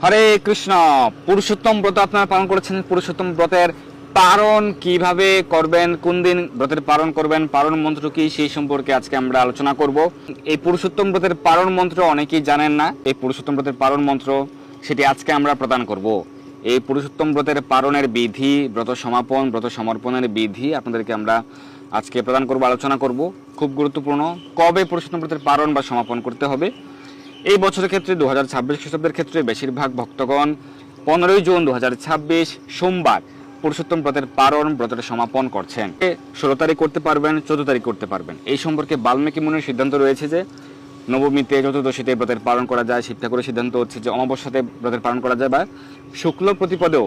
হরে কৃষ্ণ। পুরুষোত্তম ব্রত আপনারা পালন করেছেন। পুরুষোত্তম ব্রতের পালন কিভাবে করবেন, কোন দিন ব্রতের পালন করবেন, পালন মন্ত্র কি, সেই সম্পর্কে আজকে আমরা আলোচনা করব। এই পুরুষোত্তম ব্রতের পালন মন্ত্র অনেকেই জানেন না। এই পুরুষোত্তম ব্রতের পালন মন্ত্র সেটি আজকে আমরা প্রদান করব। এই পুরুষোত্তম ব্রতের পালনের বিধি, ব্রত সমাপন, ব্রত সমর্পণের বিধি আপনাদেরকে আমরা আজকে প্রদান করব, আলোচনা করব। খুব গুরুত্বপূর্ণ, কবে পুরুষোত্তম ব্রতের পালন বা সমাপন করতে হবে। এই বছরের ক্ষেত্রে 2026 খ্রিস্টাব্দের ক্ষেত্রে বেশিরভাগ ভক্তগণ 15 জুন 2026 সোমবার পুরুষোত্তম ব্রতের পালন, ব্রতের সমাপন করছেন। 16 তারিখ করতে পারবেন, 14 তারিখ করতে পারবেন। এই সম্পর্কে বাল্মীকি মুনির সিদ্ধান্ত রয়েছে যে নবমীতে, চতুর্দশীতে ব্রতের পালন করা যায়। শিব ঠাকুরের সিদ্ধান্ত হচ্ছে যে অমাবস্যাতে ব্রতের পালন করা যায় বা শুক্ল প্রতিপদেও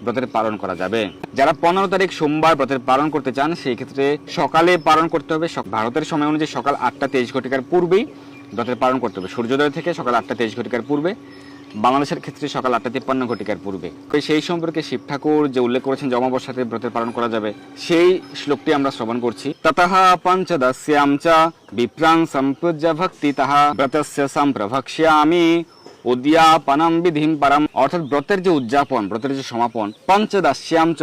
ব্রতের পালন করা যাবে। যারা 15 তারিখ সোমবার ব্রতের পালন করতে চান সেই ক্ষেত্রে সকালে পালন করতে হবে। ভারতের সময় অনুযায়ী সকাল 8টা 23 ঘটিকার পূর্বেই ব্রতের পালন করতে হবে। সূর্যোদয় থেকে সকাল 8টা 23 ঘটিকার পূর্বে, বাংলাদেশের ক্ষেত্রে সকাল 8টা 53 ঘটিকার পূর্বে। সেই সম্পর্কে শিব ঠাকুর যে উল্লেখ করেছেন যে অমাবস্যাতে ব্রতের পালন করা যাবে, সেই শ্লোকটি আমরা শ্রবণ করছি। ততঃ পঞ্চদশ্যাম চ বিপ্রাং সম্পূজ্য ভক্তিতঃ ব্রতস্য সম্প্রভক্ষ্যামি উদ্যাপনম বিধিম পরম। অর্থাৎ ব্রতের যে উদযাপন, ব্রতের যে সমাপন, পঞ্চদশ্যাম চ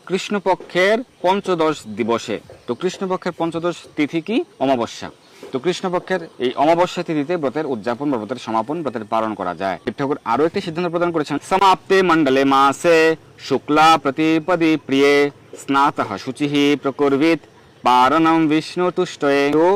কৃষ্ণপক্ষের পঞ্চদশ দিবসে। তো কৃষ্ণপক্ষের পঞ্চদশ তিথি কি? অমাবস্যা। তো কৃষ্ণপক্ষের এই অমাবস্যা তিথিতে ব্রতের উদযাপন বা ব্রতের সমাপন, ব্রতের পালন করা যায়। শিব ঠাকুর আরো একটি সিদ্ধান্ত প্রদান করেছেন। সমাপ্তে মণ্ডলে মাসে শুক্লা প্রতিপদি প্রিয়ে স্নাতঃ শুচিঃ প্রকুর্বিত পারণম বিষ্ণু তুষ্টয়ে। তো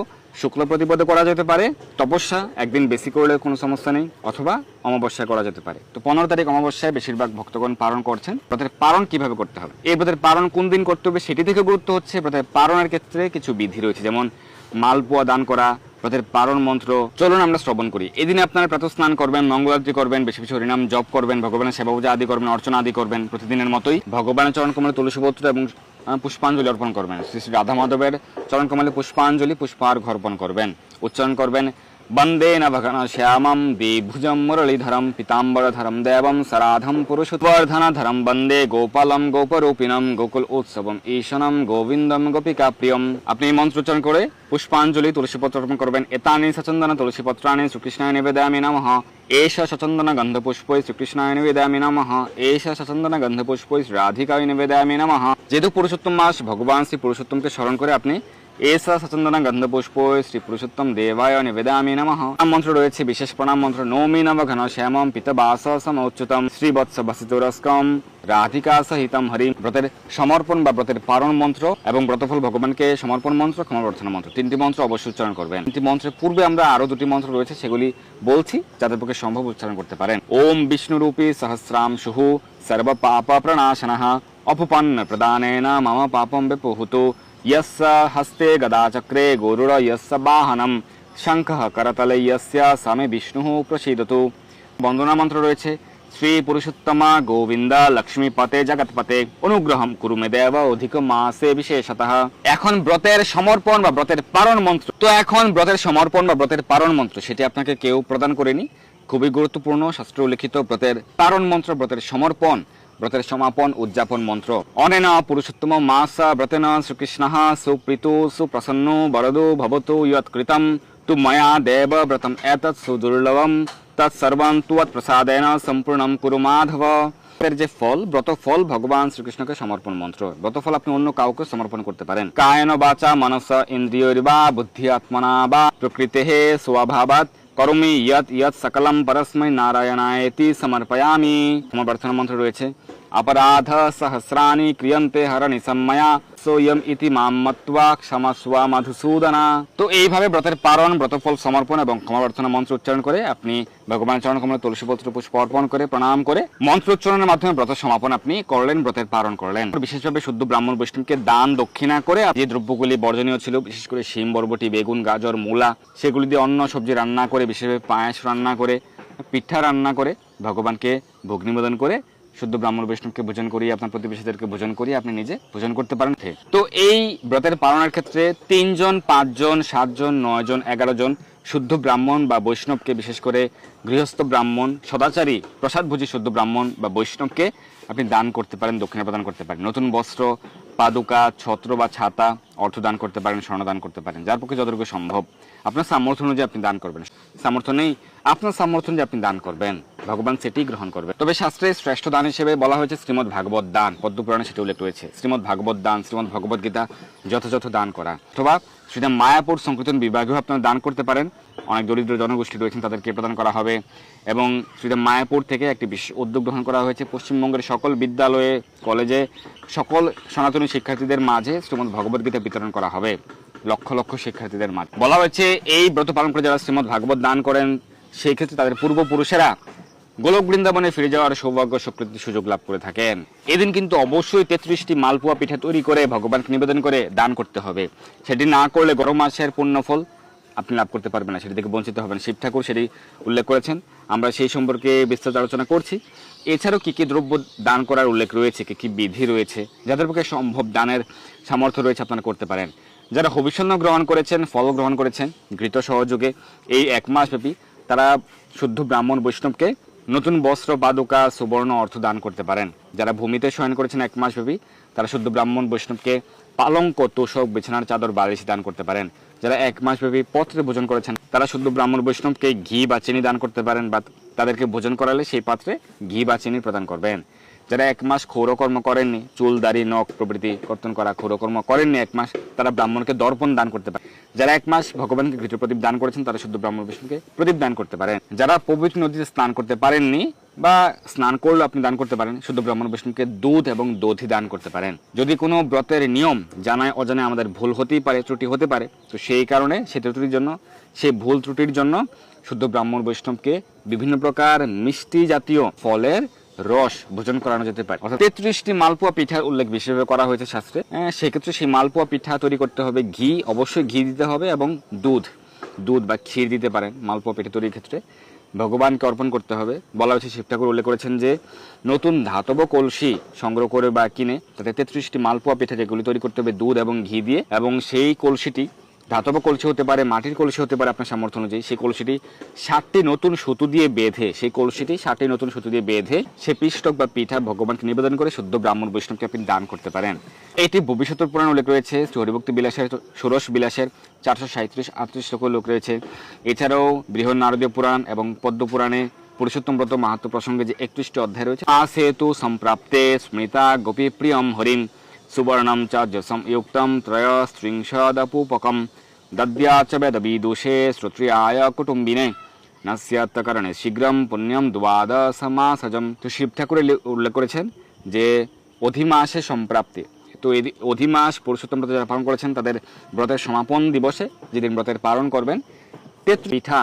শুক্ল প্রতিপদে করা যেতে পারে, তপস্যা একদিন বেশি করলে কোনো সমস্যা নেই, অথবা অমাবস্যায় করা যেতে পারে। তো 15 তারিখ অমাবস্যায় বেশিরভাগ ভক্তগণ পালন করছেন। ব্রতের পালন কিভাবে করতে হবে, এই ব্রতের পালন কোন দিন করতে হবে সেটি থেকে গুরুত্ব হচ্ছে। ব্রতের পালনের ক্ষেত্রে কিছু বিধি রয়েছে, যেমন মালপোয়া দান করা, ব্রতের পালন মন্ত্র। চলুন আমরা শ্রবণ করি। এই দিনে আপনারা প্রাতঃ স্নান করবেন, মঙ্গলারতি করবেন, বেশি বেশি হরিনাম জপ করবেন, ভগবানের সেবা পূজা আদি করবেন, অর্চনা আদি করবেন। প্রতিদিনের মতোই ভগবানের চরণ কমলে তুলসীপত্র এবং পুষ্পাঞ্জলি অর্পণ করবেন। শ্রী শ্রী রাধা মাধবের চরণ কমলে পুষ্পাঞ্জলি, পুষ্পার্ঘ অর্পণ করবেন। উচ্চারণ করবেন বন্দে নভঘন শ্যামম দ্বিভুজম মুরলীধরম পীতাম্বরধরম দেবম সরাধম পুরুষোত্তর্ধনধরম বন্দে গোপালম গোপরূপিণম গোকুল উৎসবম ঈশনম গোবিন্দম গোপিকা প্রিয়ম। আপনি এই মন্ত্র উচ্চারণ করে পুষ্পাঞ্জলি, তুলসীপত্র অর্পণ করবেন। এতানি সচন্দন তুলসীপত্রাণি শ্রীকৃষ্ণায় নিবেদয়ামি নমঃ। এষ সচন্দন গন্ধপুষ্পৈ শ্রীকৃষ্ণায় নিবেদয়ামি নমঃ। এষ সচন্দন গন্ধপুষ্পৈ রাধিকায় নিবেদয়ামি নমঃ। যেহেতু পুরুষোত্তম মাস, ভগবান শ্রী পুরুষোত্তমকে স্মরণ করে আপনি এসা সচন্দন গন্ধপুষ্পৈ শ্রী পুরুষোত্তম দেবায় নিবেদয়ামি নমঃ। মন্ত্র রয়েছে বিশেষ প্রণাম মন্ত্র। নৌমি নব ঘন শ্যামম পিতবাস সমচ্যুতম শ্রীবৎস বসিতরস্কম রাধিকা সহিতম হরি। ব্রতের সমর্পণ বা ব্রতের পালন মন্ত্র এবং ব্রতফল ভগবানকে সমর্পণ মন্ত্র, ক্ষমা প্রার্থনা মন্ত্র, 3টি মন্ত্র অবশ্যই উচ্চারণ করবেন। 3টি মন্ত্রের পূর্বে আমরা আরো 2টি মন্ত্র রয়েছে, সেগুলি বলছি যাদের পক্ষে সম্ভব উচ্চারণ করতে পারেন। ওম বিষ্ণুরূপী সহস্রাম শুহু সর্ব পাপ প্রণাশনঃ অপুপন্ন প্রদানেন মম পাপম বিপুহুতু यस्य हस्ते गदाचक्रे गोरुड़ यस्य वाहनम शंखः करतले यस्य सामे विष्णुः प्रसीदतु। বন্দনা মন্ত্র রয়েছে শ্রী পুরুষোত্তমা গোবিন্দ লক্ষ্মীপতে জগৎপতে অনুগ্রহম কুরু মে দেব অধিক মাসে বিশেষতঃ। এখন ব্রতের সমর্পণ বা ব্রতের পালন মন্ত্র। তো এখন ব্রতের সমর্পণ বা ব্রতের পালন মন্ত্র সেটি আপনাকে কেউ প্রদান করেনি। খুবই গুরুত্বপূর্ণ শাস্ত্র উল্লেখিত ব্রতের পালন মন্ত্র, ব্রতের সমর্পণ, ব্রতের সমাপন উদযাপন মন্ত্র। অনেন পুরুষোত্তম মাস ব্রতেন শ্রীকৃষ্ণঃ সুপ্রীতো সুপ্রসন্নো বরদো ভবতু ইয়ৎকৃতম তু ময়া দেব ব্রতম এতৎ সুদুর্লভম তৎসর্বং ত্বৎ প্রসাদেন সম্পূর্ণম কুরু মাধব। এর যে ফল, ব্রত ফল ভগবান শ্রীকৃষ্ণকে সমর্পণ মন্ত্র। ব্রত ফল আপনি অন্য কাউকে সমর্পণ করতে পারেন। কায়েন বাচা মনস ইন্দ্রিয়র্বা বুদ্ধি আত্মনা বা প্রকৃতেঃ স্বভাবাৎ করমি ইয়ৎ ইয়ৎ সকলম পরস্मै নারায়ণায়েতি সমর্পয়ামি। ক্ষমা প্রার্থনা মন্ত্র রয়েছে। অপরাধ সহস্রাণি ক্রিয়ন্তে হরণি সম্ময়া সোয়ম ইতি মাম মত্বা ক্ষমস্ব মধুসূদনা। তো এইভাবে ব্রতের পালন, ব্রতফল সমর্পণ এবং ক্ষমা প্রার্থনা মন্ত্র উচ্চারণ করে আপনি ভগবানের চরণ কমলে তুলসীপত্র পুষ্প অর্পণ করে প্রণাম করে মন্ত্র উচ্চারণের মাধ্যমে ব্রত সমাপন আপনি করলেন, ব্রতের পালন করলেন। বিশেষভাবে শুদ্ধ ব্রাহ্মণ বৈষ্ণবকে দান দক্ষিণা করে যে দ্রব্যগুলি বর্জনীয় ছিল, বিশেষ করে শিম, বরবটি, বেগুন, গাজর, মূলা, সেগুলি দিয়ে অন্ন সবজি রান্না করে, বিশেষভাবে পায়েস রান্না করে, পিঠা রান্না করে ভগবানকে ভোগ নিবেদন করে শুদ্ধ ব্রাহ্মণ বৈষ্ণবকে ভোজন করিয়ে, আপনার প্রতিবেশীদেরকে ভোজন করিয়ে আপনি নিজে ভোজন করতে পারেন। তো এই ব্রতের পালনের ক্ষেত্রে 3 জন, 5 জন, 7 জন, 9 জন, 11 জন শুদ্ধ ব্রাহ্মণ বা বৈষ্ণবকে বিশেষ করে গৃহস্থ ব্রাহ্মণ, সদাচারী, প্রসাদভোজী শুদ্ধ ব্রাহ্মণ বা বৈষ্ণবকে আপনি দান করতে পারেন, দক্ষিণা প্রদান করতে পারেন। নতুন বস্ত্র, পাদুকা, ছত্র বা ছাতা, অর্থ দান করতে পারেন, স্বর্ণ দান করতে পারেন, যার পক্ষে যতটুকু সম্ভব। আপনার সামর্থ্য অনুযায়ী আপনি দান করবেন। সামর্থ্য নেই, আপনার সামর্থ্য অনুযায়ী আপনি দান করবেন, ভগবান সেটি গ্রহণ করবে। তবে শাস্ত্রে শ্রেষ্ঠ দান হিসেবে বলা হয়েছে শ্রীমদ্ ভাগবত দান। পদ্মপুরাণে সেটি উল্লেখ রয়েছে। শ্রীমদ্ ভাগবত দান, শ্রীমদ্ ভগবত গীতা যথাযথ দান করা, অথবা শ্রীরাম মায়াপুর সংকীর্তন বিভাগেও আপনারা দান করতে পারেন। অনেক দরিদ্র জনগোষ্ঠী রয়েছেন, তাদেরকে প্রদান করা হবে। এবং শ্রীরাম মায়াপুর থেকে একটি বিশেষ উদ্যোগ গ্রহণ করা হয়েছে। পশ্চিমবঙ্গের সকল বিদ্যালয়ে, কলেজে, সকল সনাতনী শিক্ষার্থীদের মাঝে শ্রীমদ্ ভগবত গীতা বিতরণ করা হবে, লক্ষ লক্ষ শিক্ষার্থীদের মাঝে। বলা হয়েছে এই ব্রত পালন করে যারা শ্রীমদ্ ভাগবত দান করেন, সেই ক্ষেত্রে তাদের পূর্বপুরুষেরা গোলক বৃন্দাবনে ফিরে যাওয়ার সৌভাগ্য সুকৃতির সুযোগ লাভ করে থাকেন। এদিন কিন্তু অবশ্যই 33টি মালপোয়া পিঠা তৈরি করে ভগবানকে নিবেদন করে দান করতে হবে। সেটি না করলে গরম মাসের পুণ্যফল আপনি লাভ করতে পারবেন না, সেটি থেকে বঞ্চিত হবেন। শিব ঠাকুর সেটি উল্লেখ করেছেন, আমরা সেই সম্পর্কে বিস্তারিত আলোচনা করছি। এছাড়াও কি কি দ্রব্য দান করার উল্লেখ রয়েছে, কি কি বিধি রয়েছে, যাদের পক্ষে সম্ভব দানের সামর্থ্য রয়েছে আপনারা করতে পারেন। যারা হবিষ্যন্ন গ্রহণ করেছেন, ফল গ্রহণ করেছেন ঘৃত সহযোগে এই 1 মাস ব্যাপী, তারা শুদ্ধ ব্রাহ্মণ বৈষ্ণবকে নতুন বস্ত্র, পাদুকা, সুবর্ণ, অর্থ দান করতে পারেন। যারা ভূমিতে শয়ন করেছেন 1 মাস ব্যাপী, তারা শুদ্ধ ব্রাহ্মণ বৈষ্ণবকে পালঙ্ক, তোষক, বিছানার চাদর, বালিশ দান করতে পারেন। যারা 1 মাস ব্যাপী পত্রে ভোজন করেছেন, তারা শুদ্ধ ব্রাহ্মণ বৈষ্ণবকে ঘি বা চিনি দান করতে পারেন, বা তাদেরকে ভোজন করালে সেই পাত্রে ঘি বা চিনি প্রদান করবেন। যারা 1 মাস ক্ষৌরকর্ম করেননি, চুল, দাড়ি, নখ প্রভৃতি কর্তন করা ক্ষৌরকর্ম করেননি 1 মাস, তারা ব্রাহ্মণকে দর্পণ দান করতে পারেন। যারা 1 মাস ভগবানকে ঘৃত প্রদীপ দান করেছেন, তারা শুদ্ধ ব্রাহ্মণ বিষ্ণুকে প্রদীপ দান করতে পারেন। যারা পবিত্র নদীতে স্নান করতে পারেননি বা স্নান করলেও আপনি দান করতে পারেন, শুদ্ধ ব্রাহ্মণ বিষ্ণুকে দুধ এবং দধি দান করতে পারেন। যদি কোনো ব্রতের নিয়ম জানায় অজানায় আমাদের ভুল হতেই পারে, ত্রুটি হতে পারে, তো সেই কারণে সেই ত্রুটির জন্য, সেই ভুল ত্রুটির জন্য শুদ্ধ ব্রাহ্মণ বৈষ্ণবকে বিভিন্ন প্রকার মিষ্টি জাতীয় ফলের রস ভোজন করানো যেতে পারে। অর্থাৎ 33টি মালপোয়া পিঠার উল্লেখ বিশেষভাবে করা হয়েছে শাস্ত্রে। সেক্ষেত্রে সেই মালপোয়া পিঠা তৈরি করতে হবে, ঘি, অবশ্যই ঘি দিতে হবে, এবং দুধ বা ক্ষীর দিতে পারেন। মালপোয়া পিঠা তৈরির ক্ষেত্রে ভগবানকে অর্পণ করতে হবে। বলা হয়েছে, শিব ঠাকুর উল্লেখ করেছেন যে নতুন ধাতব কলসি সংগ্রহ করে বা কিনে তাতে 33টি মালপোয়া পিঠা যেগুলি তৈরি করতে হবে দুধ এবং ঘি দিয়ে, এবং সেই কলসিটি ধাতব কলসি হতে পারে, মাটির কলসি হতে পারে, আপনার সামর্থ্য অনুযায়ী। সেই কলসিটি 7টি নতুন সুতো দিয়ে বেঁধে, সে পিষ্টক বা পিঠা ভগবানকে নিবেদন করে শুদ্ধ ব্রাহ্মণ বৈষ্ণবকে আপনি দান করতে পারেন। এটি ভবিষ্যতের পুরাণ উল্লেখ রয়েছে। হরিভক্তি বিলাসের, ষোড়শ বিলাসের 437-38 শ্লোক উল্লেখ রয়েছে। এছাড়াও বৃহৎ নারদীয় পুরাণ এবং পদ্ম পুরাণে পুরুষোত্তম ব্রত মাহাত্ম প্রসঙ্গে যে 31টি অধ্যায় রয়েছে। সেতু সম্প্রাপ্তে স্মৃতা গোপী প্রিয়ম হরিম সুবর্ণম চ যশম ইউক্তম ত্রয়স্ত্রিংশদপুপকম দদ্যা চ বেদবিদুষে শ্রোত্রিয়ায় কুটুম্বিনে নাস্যাত কারণে শীঘ্রম পুণ্যম দ্বাদশমাসজম। তো শিব ঠাকুর উল্লেখ করেছেন যে অধিমাসে সম্প্রাপ্তি। তো এই অধিমাস পুরুষোত্তম ব্রত যারা পালন করেছেন, তাদের ব্রতের সমাপন দিবসে যেদিন ব্রতের পালন করবেন, 33 পিঠা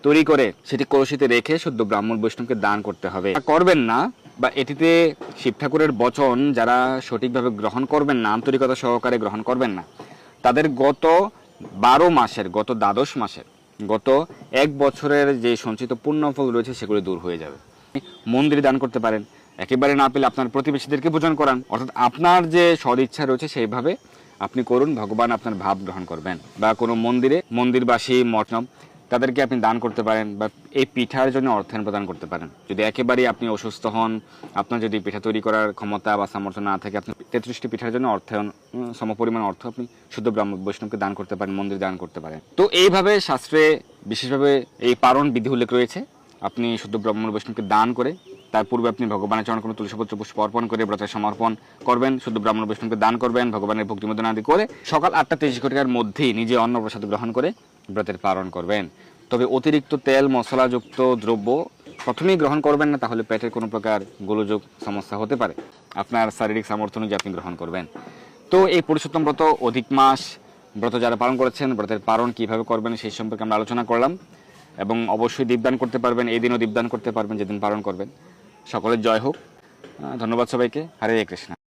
তৈরি করে সেটি কলসিতে রেখে শুদ্ধ ব্রাহ্মণ বৈষ্ণবকে দান করতে হবে। করবেন না, বা এটিতে শিব ঠাকুরের বচন যারা সঠিকভাবে গ্রহণ করবেন না, আন্তরিকতা সহকারে গ্রহণ করবেন না, তাদের গত 12 মাসের, গত দ্বাদশ মাসের, গত 1 বছরের যে সঞ্চিত পুণ্যফল রয়েছে সেগুলি দূর হয়ে যাবে। মন্দিরে দান করতে পারেন, একেবারে না পেলে আপনার প্রতিবেশীদেরকে ভোজন করান। অর্থাৎ আপনার যে সদিচ্ছা রয়েছে সেইভাবে আপনি করুন, ভগবান আপনার ভাব গ্রহণ করবেন। বা কোনো মন্দিরে, মন্দিরবাসী, মঠনব, তাদেরকে আপনি দান করতে পারেন, বা এই পিঠার জন্য অর্থায়ন প্রদান করতে পারেন। যদি একেবারেই আপনি অসুস্থ হন, আপনার যদি পিঠা তৈরি করার ক্ষমতা বা সামর্থ্য না থাকে, আপনি 33টি পিঠার জন্য অর্থায়ন, সমপরিমাণ অর্থ আপনি শুদ্ধ ব্রাহ্মণ বৈষ্ণবকে দান করতে পারেন, মন্দিরে দান করতে পারেন। তো এইভাবে শাস্ত্রে বিশেষভাবে এই পারণ বিধি উল্লেখ রয়েছে। আপনি শুদ্ধ ব্রাহ্মণ বৈষ্ণবকে দান করে তার পূর্বে আপনি ভগবানের চরণ কোনো তুলসীপত্র পুষ্প অর্পণ করে ব্রতের সমর্পণ করবেন, শুদ্ধ ব্রাহ্মণ বৈষ্ণবকে দান করবেন, ভগবানের ভক্তি নিবেদন আদি করে সকাল 8টা 30 মধ্যেই নিজে অন্ন প্রসাদ গ্রহণ করে ব্রতের পালন করবেন। তবে অতিরিক্ত তেল মশলাযুক্ত দ্রব্য প্রথমেই গ্রহণ করবেন না, তাহলে পেটের কোনো প্রকার গোলযোগ সমস্যা হতে পারে। আপনার শারীরিক সামর্থ্য অনুযায়ী আপনি গ্রহণ করবেন। তো এই পুরুষোত্তম ব্রত, অধিক মাস ব্রত যারা পালন করেছেন, ব্রতের পালন কিভাবে করবেন সেই সম্পর্কে আমরা আলোচনা করলাম। এবং অবশ্যই দীপদান করতে পারবেন, এই দিনও দীপদান করতে পারবেন যেদিন পালন করবেন। সকলের জয় হোক। ধন্যবাদ সবাইকে। হরে কৃষ্ণ।